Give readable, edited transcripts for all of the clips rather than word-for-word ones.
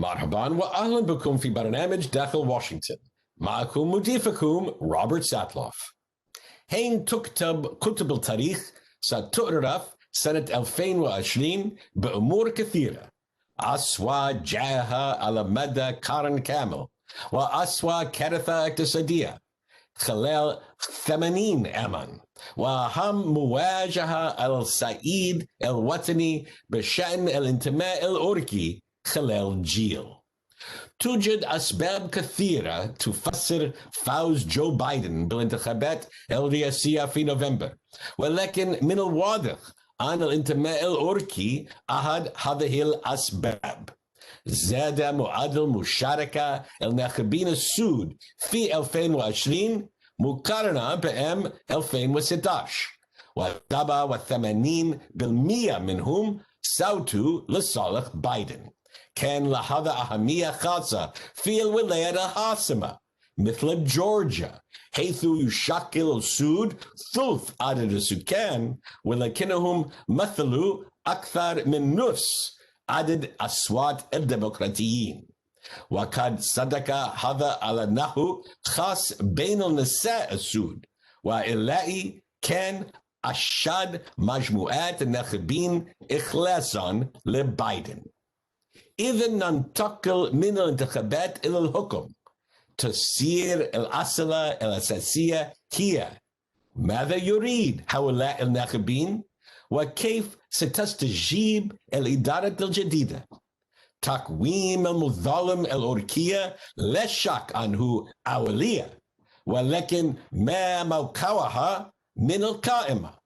مرحبا وأهلا بكم في برنامج داخل واشنطن. معكم مضيفكم روبرت ساتلوف. حين تكتب كتب التاريخ ستعرف سنة 2020 بأمور كثيرة: أسوأ جائحة على مدى قرن كامل، وأسوأ كارثة اقتصادية خلال 80 عاما، وأهم مواجهة الصعيد الوطني بشأن الانتماء العرقي خلال جيل. توجد أسباب كثيرة تفسر فوز جو بايدن بالانتخابات الرئاسية في نوفمبر، ولكن من الواضح أن الانتماء العرقي أحد هذه الأسباب. زاد معدل مشاركة الناخبين السود في 2020 مقارنة بعام 2016، و87% منهم صوتوا لصالح بايدن. كان لهذا أهمية خاصة في الولايات العاصمة مثل جورجيا، حيث يشكل السود ثلث عدد السكان، ولكنهم مثلوا أكثر من نصف عدد أصوات الديمقراطيين. وقد صدق هذا على أنه خاص بين النساء السود، وإلا كان أشد مجموعات الناخبين إخلاصا لبايدن. إذا ننتقل من الانتخابات إلى الحكم. تصير الأسئلة الأساسية هي: ماذا يريد هؤلاء الناخبين؟ وكيف ستستجيب الإدارة الجديدة؟ تقويم المظالم العرقية لا شك أنه أولية، ولكن ما موقعها من القائمة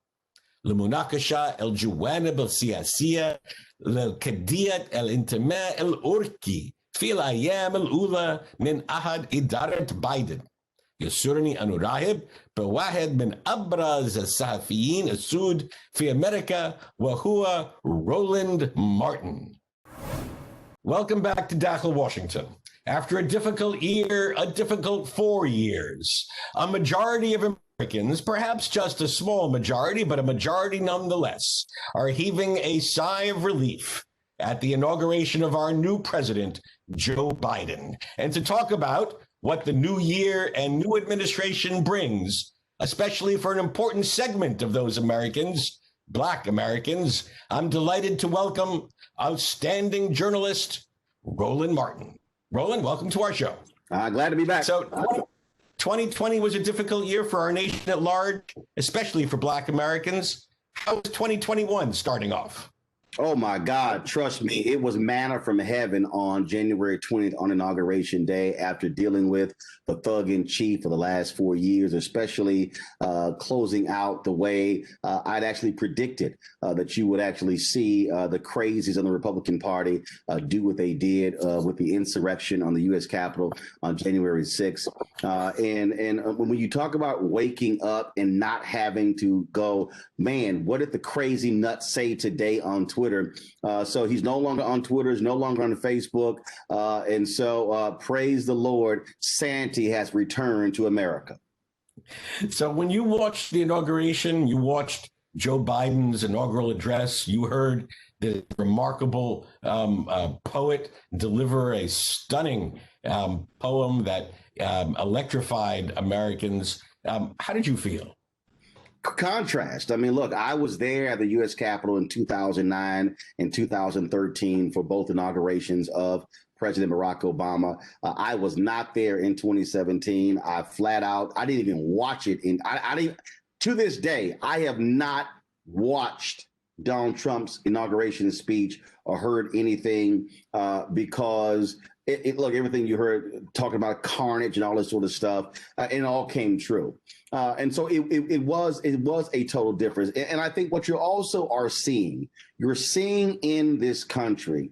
لمناقشة الجوانب السياسية لقضية الانتماء العرقي في الأيام الأولى من عهد إدارة بايدن. يسرني أن أرحب بواحد من أبرز الصحفيين السود في أميركا، وهو رولاند مارتن. Welcome back to Dakhel, Washington. After a difficult year, a difficult 4 years, a majority of Americans, perhaps just a small majority, but a majority nonetheless, are heaving a sigh of relief at the inauguration of our new president, Joe Biden. And to talk about what the new year and new administration brings, especially for an important segment of those Americans, Black Americans, I'm delighted to welcome outstanding journalist Roland Martin. Roland, welcome to our show. Glad to be back. So 2020 was a difficult year for our nation at large, especially for Black Americans. How is 2021 starting off? Oh, my God. Trust me, it was manna from heaven on January 20th on Inauguration Day, after dealing with the thug in chief for the last 4 years, especially closing out the way I'd actually predicted that you would actually see the crazies on the Republican Party do what they did with the insurrection on the U.S. Capitol on January 6th. And when you talk about waking up and not having to go, man, what did the crazy nuts say today on Twitter? So he's no longer on Twitter, he's no longer on Facebook. And so praise the Lord, sanity has returned to America. So when you watched the inauguration, you watched Joe Biden's inaugural address, you heard the remarkable poet deliver a stunning poem that electrified Americans. How did you feel? Contrast. I mean, look, I was there at the U.S. Capitol in 2009 and 2013 for both inaugurations of President Barack Obama. I was not there in 2017. I didn't even watch it. To this day, I have not watched Donald Trump's inauguration speech or heard anything because look, everything you heard talking about carnage and all this sort of stuff, it all came true. And so it was a total difference. And I think what you also are seeing, you're seeing in this country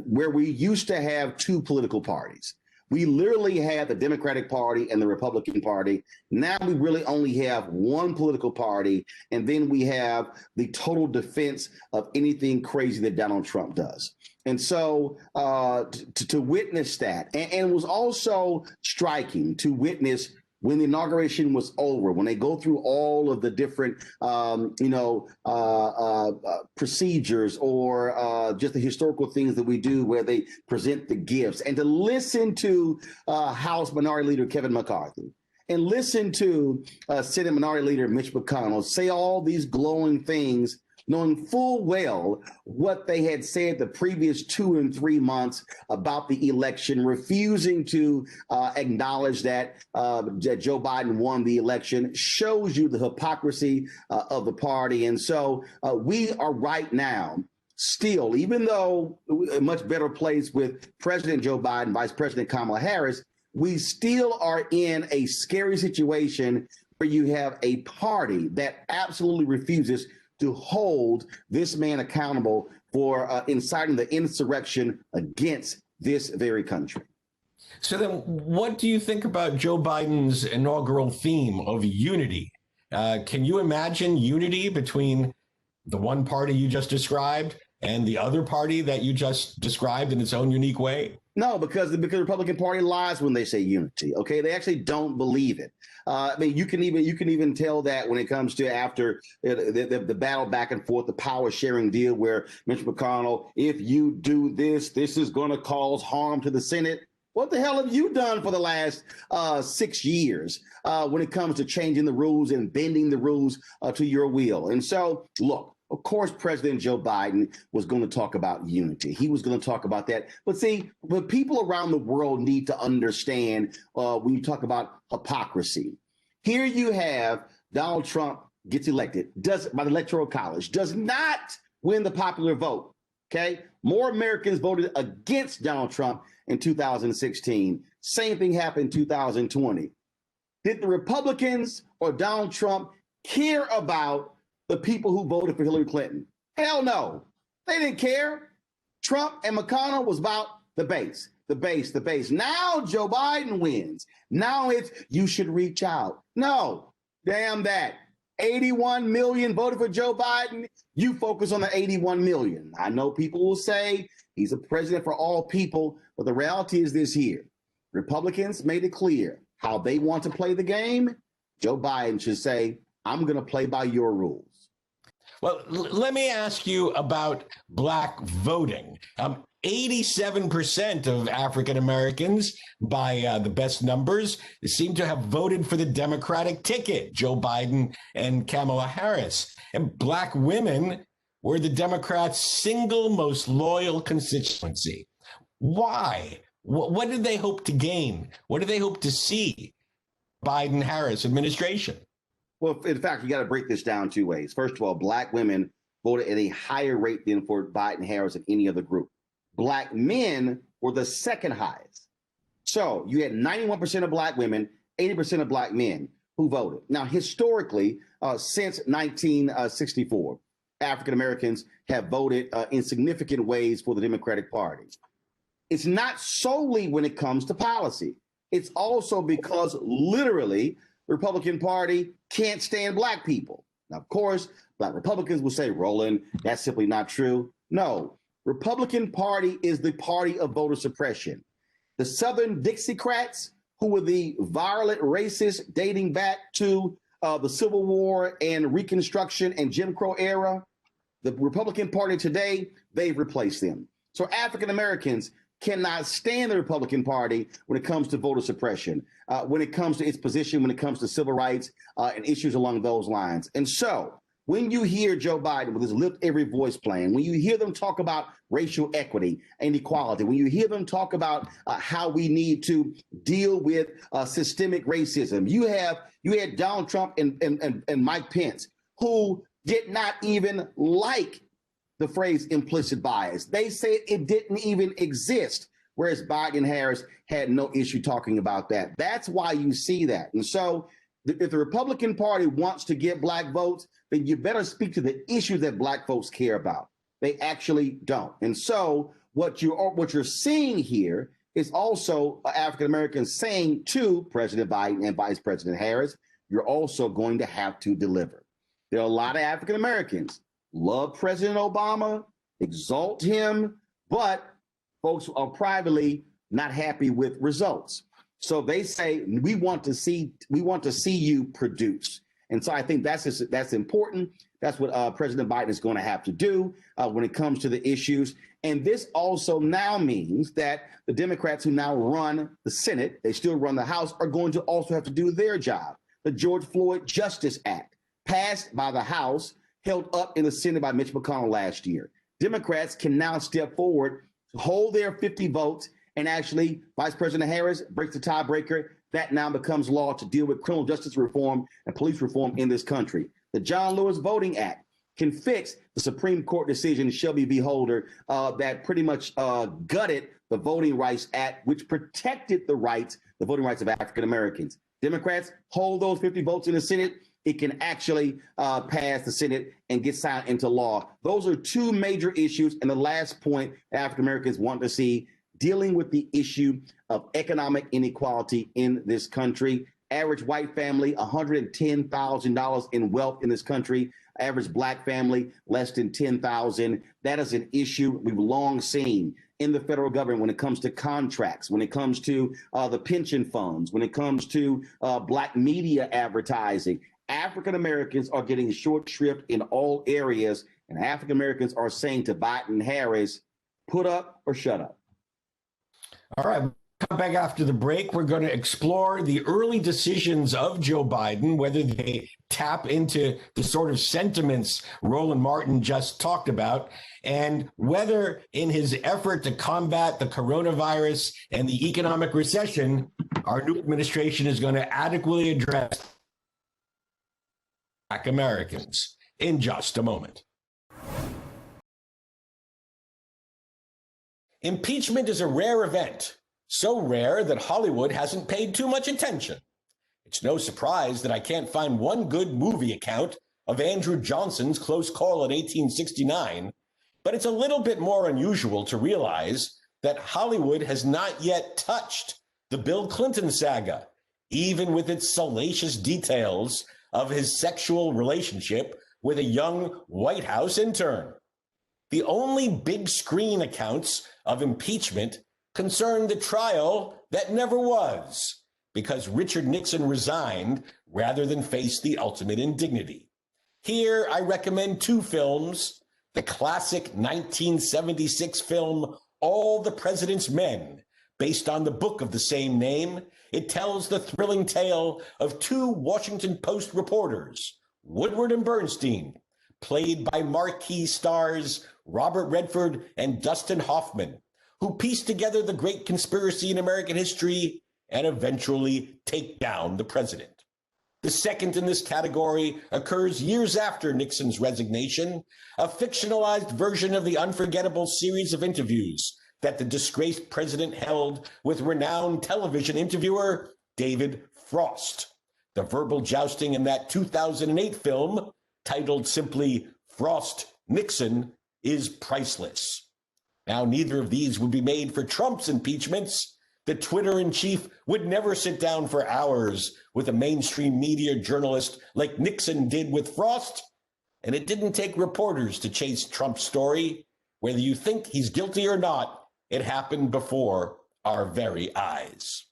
where we used to have two political parties. We literally had the Democratic Party and the Republican Party. Now we really only have one political party, and then we have the total defense of anything crazy that Donald Trump does. And so to witness that, and it was also striking to witness when the inauguration was over, when they go through all of the different, procedures or just the historical things that we do where they present the gifts, and to listen to House Minority Leader Kevin McCarthy and listen to Senate Minority Leader Mitch McConnell say all these glowing things, knowing full well what they had said the previous 2 and 3 months about the election, refusing to acknowledge that Joe Biden won the election, shows you the hypocrisy of the party. And so we are right now still, even though a much better place with President Joe Biden, Vice President Kamala Harris, we still are in a scary situation where you have a party that absolutely refuses to hold this man accountable for inciting the insurrection against this very country. So then what do you think about Joe Biden's inaugural theme of unity? Can you imagine unity between the one party you just described and the other party that you just described in its own unique way? No, because the Republican Party lies when they say unity. Okay, they actually don't believe it. I mean, you can even tell that when it comes to after the battle back and forth, the power sharing deal, where Mitch McConnell, if you do this, this is going to cause harm to the Senate. What the hell have you done for the last 6 years when it comes to changing the rules and bending the rules to your will? And so, look. Of course, President Joe Biden was going to talk about unity. He was going to talk about that. But see, what people around the world need to understand when you talk about hypocrisy. Here you have Donald Trump gets elected, by the Electoral College, does not win the popular vote. Okay, more Americans voted against Donald Trump in 2016. Same thing happened in 2020. Did the Republicans or Donald Trump care about the people who voted for Hillary Clinton? Hell no. They didn't care. Trump and McConnell was about the base. Now Joe Biden wins. Now it's you should reach out. No, damn that. 81 million voted for Joe Biden. You focus on the 81 million. I know people will say he's a president for all people, but the reality is this here. Republicans made it clear how they want to play the game. Joe Biden should say, I'm going to play by your rules. Well, let me ask you about Black voting. 87% of African Americans, by the best numbers, seem to have voted for the Democratic ticket, Joe Biden and Kamala Harris. And Black women were the Democrats' single most loyal constituency. Why? What did they hope to gain? What did they hope to see Biden-Harris administration? Well, in fact, you got to break this down 2 ways. First of all, Black women voted at a higher rate than for Biden-Harris than any other group. Black men were the second highest. So you had 91% of Black women, 80% of Black men who voted. Now, historically, since 1964, African Americans have voted in significant ways for the Democratic Party. It's not solely when it comes to policy. It's also because literally the Republican Party can't stand Black people. Now, of course, Black Republicans will say, Roland, that's simply not true. No, Republican Party is the party of voter suppression. The Southern Dixiecrats, who were the violent racists dating back to the Civil War and Reconstruction and Jim Crow era, the Republican Party today, they've replaced them. So African Americans cannot stand the Republican Party when it comes to voter suppression, when it comes to its position, when it comes to civil rights and issues along those lines. And so when you hear Joe Biden with his lift every voice plan, when you hear them talk about racial equity and equality, when you hear them talk about how we need to deal with systemic racism, you had Donald Trump and Mike Pence, who did not even like the phrase implicit bias. They said it didn't even exist, whereas Biden and Harris had no issue talking about that. That's why you see that. And so if the Republican Party wants to get Black votes, then you better speak to the issues that Black folks care about. They actually don't. And so what you're seeing here is also African Americans saying to President Biden and Vice President Harris, you're also going to have to deliver. There are a lot of African Americans love President Obama, exalt him, but folks are privately not happy with results. So they say we want to see you produce. And so I think that's important. That's what President Biden is going to have to do when it comes to the issues. And this also now means that the Democrats who now run the Senate, they still run the House, are going to also have to do their job. The George Floyd Justice Act, passed by the House, held up in the Senate by Mitch McConnell last year. Democrats can now step forward, hold their 50 votes, and actually Vice President Harris breaks the tiebreaker. That now becomes law to deal with criminal justice reform and police reform in this country. The John Lewis Voting Act can fix the Supreme Court decision, Shelby v. Holder, that pretty much gutted the Voting Rights Act, which protected the voting rights of African Americans. Democrats hold those 50 votes in the Senate. It can actually pass the Senate and get signed into law. Those are two major issues. And the last point African Americans want to see, dealing with the issue of economic inequality in this country. Average white family, $110,000 in wealth in this country. Average black family, less than $10,000. That is an issue we've long seen in the federal government when it comes to contracts, when it comes to the pension funds, when it comes to black media advertising. African Americans are getting short shrift in all areas, and African Americans are saying to Biden and Harris, put up or shut up. All right. Come back after the break. We're going to explore the early decisions of Joe Biden, whether they tap into the sort of sentiments Roland Martin just talked about, and whether in his effort to combat the coronavirus and the economic recession, our new administration is going to adequately address Black Americans. In just a moment. Impeachment is a rare event, so rare that Hollywood hasn't paid too much attention. It's no surprise that I can't find one good movie account of Andrew Johnson's close call in 1869, but it's a little bit more unusual to realize that Hollywood has not yet touched the Bill Clinton saga, even with its salacious details of his sexual relationship with a young White House intern. The only big screen accounts of impeachment concern the trial that never was, because Richard Nixon resigned rather than face the ultimate indignity. Here, I recommend two films: the classic 1976 film, All the President's Men, based on the book of the same name. It tells the thrilling tale of two Washington Post reporters, Woodward and Bernstein, played by marquee stars Robert Redford and Dustin Hoffman, who piece together the great conspiracy in American history and eventually take down the president. The second in this category occurs years after Nixon's resignation, a fictionalized version of the unforgettable series of interviews that the disgraced president held with renowned television interviewer David Frost. The verbal jousting in that 2008 film, titled simply Frost Nixon, is priceless. Now, neither of these would be made for Trump's impeachments. The Twitter-in-chief would never sit down for hours with a mainstream media journalist like Nixon did with Frost. And it didn't take reporters to chase Trump's story. Whether you think he's guilty or not, it happened before our very eyes.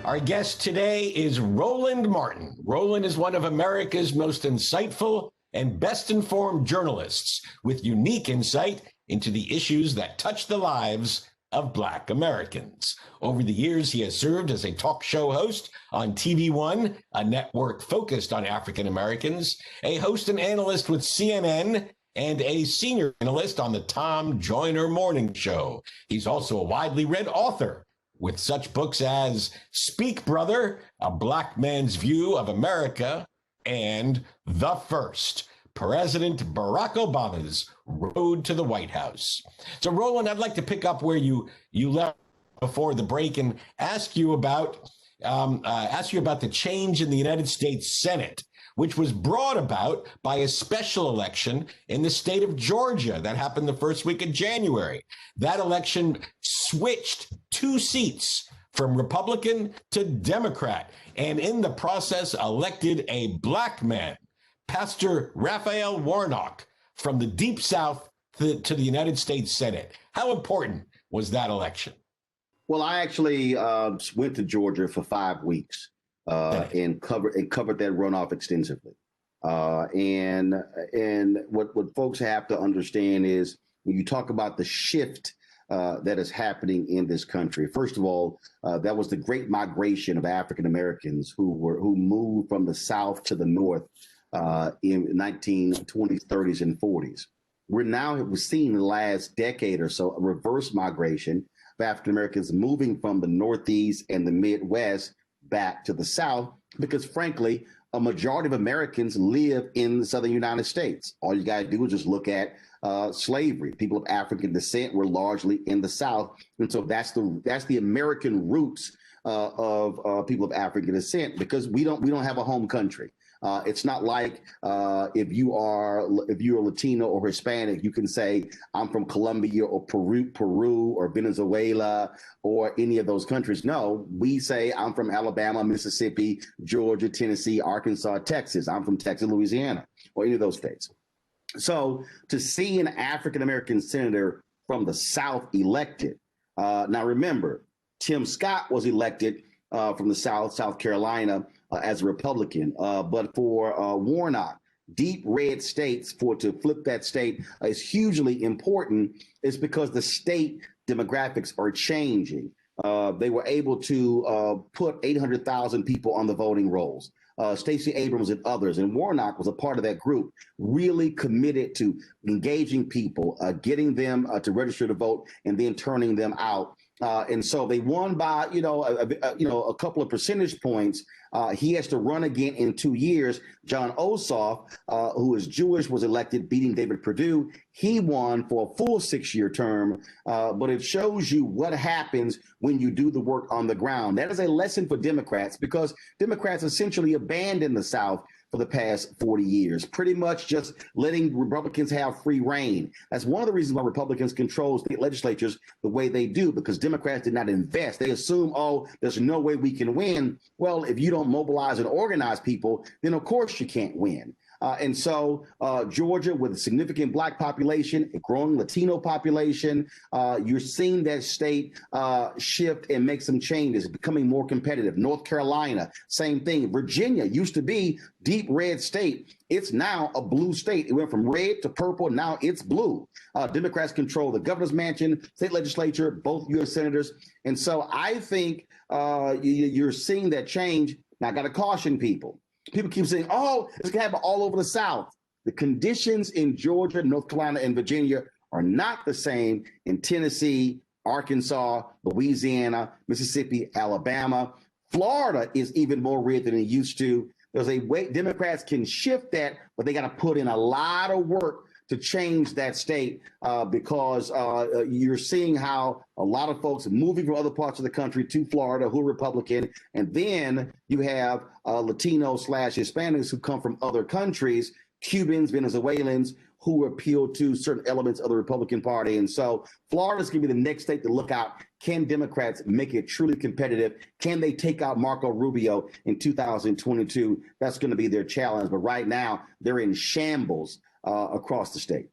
Our guest today is Roland Martin. Roland is one of America's most insightful and best-informed journalists with unique insight into the issues that touch the lives of Black Americans. Over the years, he has served as a talk show host on TV One, a network focused on African Americans, a host and analyst with CNN, and a senior analyst on the Tom Joyner Morning Show. He's also a widely read author, with such books as Speak, Brother, A Black Man's View of America, and The First, President Barack Obama's Road to the White House. So, Roland, I'd like to pick up where you left before the break and ask you about the change in the United States Senate, which was brought about by a special election in the state of Georgia that happened the first week of January. That election switched 2 seats from Republican to Democrat, and in the process elected a Black man, Pastor Raphael Warnock, from the Deep South to the United States Senate. How important was that election? Well, I actually went to Georgia for 5 weeks and covered that runoff extensively. And what folks have to understand is when you talk about the shift that is happening in this country, first of all, that was the great migration of African Americans who moved from the South to the North in 1920s, 30s, and 40s. We're seeing in the last decade or so a reverse migration of African Americans moving from the Northeast and the Midwest back to the South, because frankly, a majority of Americans live in the Southern United States. All you got to do is just look at slavery. People of African descent were largely in the South, and so that's the American roots of people of African descent, because we don't have a home country. It's not like if you're Latino or Hispanic, you can say I'm from Colombia or Peru or Venezuela or any of those countries. No, we say I'm from Alabama, Mississippi, Georgia, Tennessee, Arkansas, Texas. I'm from Texas, Louisiana, or any of those states. So to see an African American senator from the South elected, now remember, Tim Scott was elected from the South Carolina, as a Republican. But for Warnock, deep red states, to flip that state is hugely important. It's because the state demographics are changing. They were able to put 800,000 people on the voting rolls. Stacey Abrams and others, and Warnock was a part of that group, really committed to engaging people, getting them to register to vote, and then turning them out. And so they won by, a couple of percentage points. He has to run again in 2 years. John Ossoff, who is Jewish, was elected, beating David Perdue. He won for a full 6-year term. But it shows you what happens when you do the work on the ground. That is a lesson for Democrats, because Democrats essentially abandoned the South for the past 40 years, pretty much just letting Republicans have free reign. That's one of the reasons why Republicans control state legislatures the way they do, because Democrats did not invest. They assume, oh, there's no way we can win. Well, if you don't mobilize and organize people, then of course you can't win. And so Georgia, with a significant Black population, a growing Latino population, you're seeing that state shift and make some changes, becoming more competitive. North Carolina, same thing. Virginia used to be deep red state. It's now a blue state. It went from red to purple. Now it's blue. Democrats control the governor's mansion, state legislature, both U.S. senators. And so I think you're seeing that change. Now, I got to caution people. People keep saying, oh, it's going to happen all over the South. The conditions in Georgia, North Carolina, and Virginia are not the same in Tennessee, Arkansas, Louisiana, Mississippi, Alabama. Florida is even more red than it used to. There's a way Democrats can shift that, but they got to put in a lot of work to change that state because you're seeing how a lot of folks moving from other parts of the country to Florida who are Republican. And then you have Latino/Hispanics who come from other countries, Cubans, Venezuelans, who appeal to certain elements of the Republican Party. And so Florida's going to be the next state to look out. Can Democrats make it truly competitive? Can they take out Marco Rubio in 2022? That's going to be their challenge. But right now, they're in shambles across the state.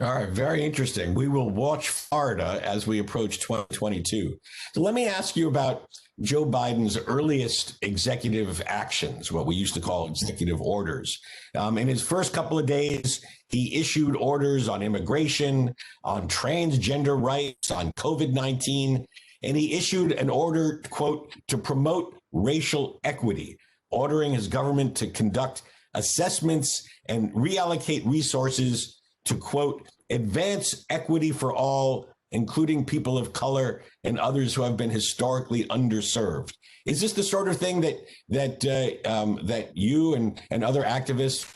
All right, very interesting. We will watch Florida as we approach 2022. So let me ask you about Joe Biden's earliest executive actions, what we used to call executive orders. In his first couple of days, he issued orders on immigration, on transgender rights, on COVID-19, and he issued an order, quote, to promote racial equity, ordering his government to conduct assessments and reallocate resources to, quote, advance equity for all, including people of color and others who have been historically underserved. Is this the sort of thing that you and other activists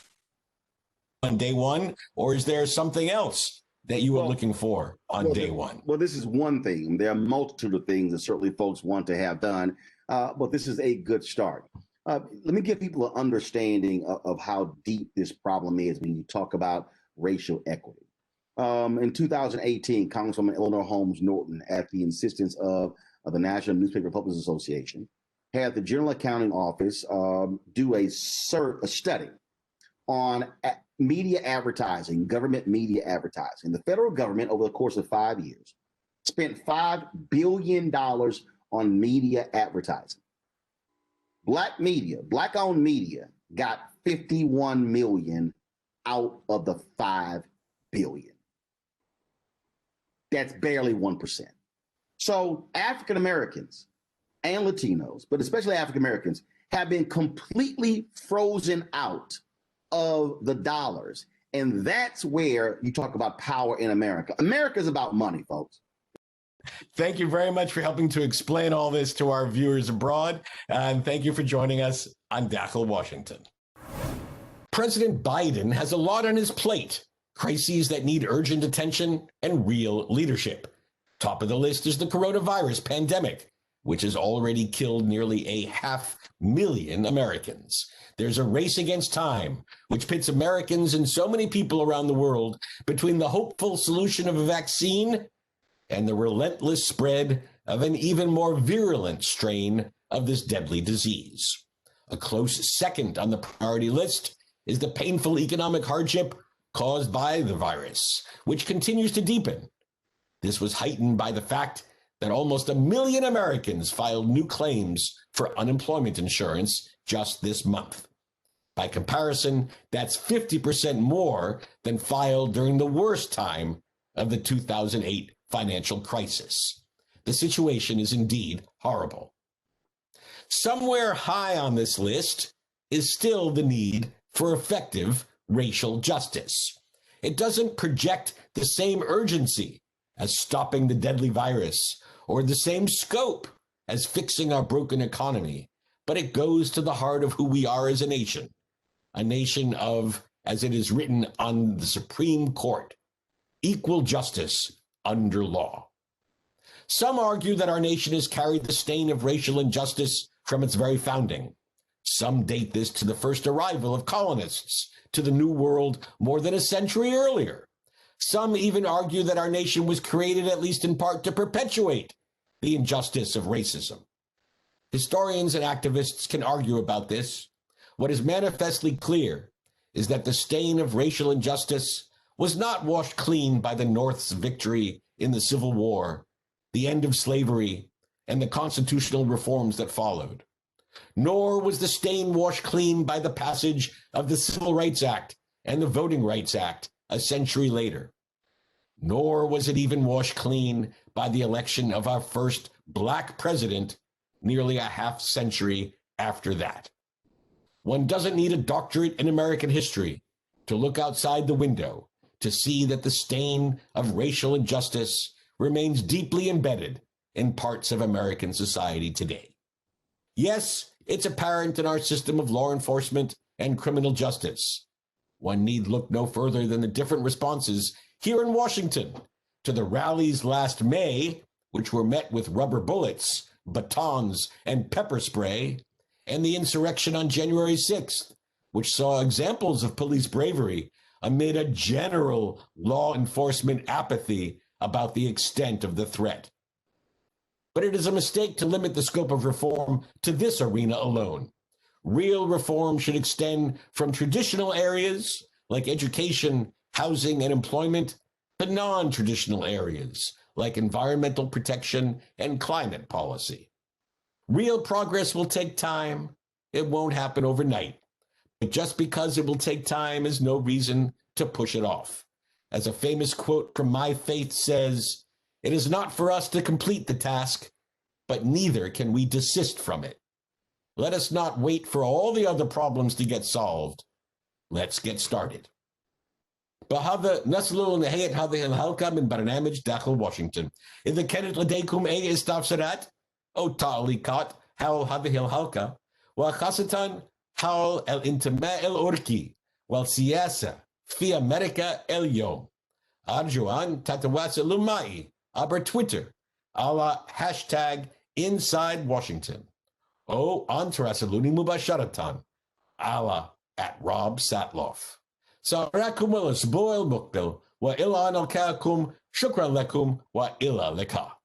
on day one, or is there something else that you were looking for on day one? Well, this is one thing. There are a multitude of things that certainly folks want to have done, but this is a good start. Let me give people an understanding of how deep this problem is when you talk about racial equity. In 2018, Congresswoman Eleanor Holmes Norton, at the insistence of the National Newspaper Publishers Association, had the General Accounting Office do a study on media advertising, government media advertising. The federal government, over the course of 5 years, spent $5 billion on media advertising. Black media, Black-owned media, got 51 million out of the 5 billion. That's barely 1%. So African Americans and Latinos, but especially African Americans, have been completely frozen out of the dollars. And that's where you talk about power in America. America is about money, folks. Thank you very much for helping to explain all this to our viewers abroad. And thank you for joining us on Dakhel, Washington. President Biden has a lot on his plate, crises that need urgent attention and real leadership. Top of the list is the coronavirus pandemic, which has already killed nearly 500,000 Americans. There's a race against time, which pits Americans and so many people around the world between the hopeful solution of a vaccine and the relentless spread of an even more virulent strain of this deadly disease. A close second on the priority list is the painful economic hardship caused by the virus, which continues to deepen. This was heightened by the fact that almost 1 million Americans filed new claims for unemployment insurance just this month. By comparison, that's 50% more than filed during the worst time of the 2008 financial crisis. The situation is indeed horrible. Somewhere high on this list is still the need for effective racial justice. It doesn't project the same urgency as stopping the deadly virus or the same scope as fixing our broken economy, but it goes to the heart of who we are as a nation of, as it is written on the Supreme Court, equal justice under law. Some argue that our nation has carried the stain of racial injustice from its very founding. Some date this to the first arrival of colonists to the New World more than a century earlier. Some even argue that our nation was created at least in part to perpetuate the injustice of racism. Historians and activists can argue about this. What is manifestly clear is that the stain of racial injustice was not washed clean by the North's victory in the Civil War, the end of slavery, and the constitutional reforms that followed. Nor was the stain washed clean by the passage of the Civil Rights Act and the Voting Rights Act a century later. Nor was it even washed clean by the election of our first Black president nearly a half century after that. One doesn't need a doctorate in American history to look outside the window to see that the stain of racial injustice remains deeply embedded in parts of American society today. Yes, it's apparent in our system of law enforcement and criminal justice. One need look no further than the different responses here in Washington to the rallies last May, which were met with rubber bullets, batons, and pepper spray, and the insurrection on January 6th, which saw examples of police bravery amid a general law enforcement apathy about the extent of the threat. But it is a mistake to limit the scope of reform to this arena alone. Real reform should extend from traditional areas like education, housing, and employment to non-traditional areas like environmental protection and climate policy. Real progress will take time. It won't happen overnight. But just because it will take time is no reason to push it off. As a famous quote from My Faith says, "It is not for us to complete the task, but neither can we desist from it." Let us not wait for all the other problems to get solved. Let's get started. بهذا نصل لنهاية هذه الحلقة من برنامج داخل واشنطن. إذا كانت لديكم أي استفسارات أو تعليقات حول هذه الحلقة وخاصة حول الانتماء العرقي والسياسة في أمريكا اليوم، أرجو أن تتواصلوا معي عبر تويتر على هاشتاج Inside Washington أو أن تراسلوني مباشرة على @RobSatloff. سأراكم الأسبوع المقبل وإلى أن ألقاكم. شكرا لكم وإلى اللقاء.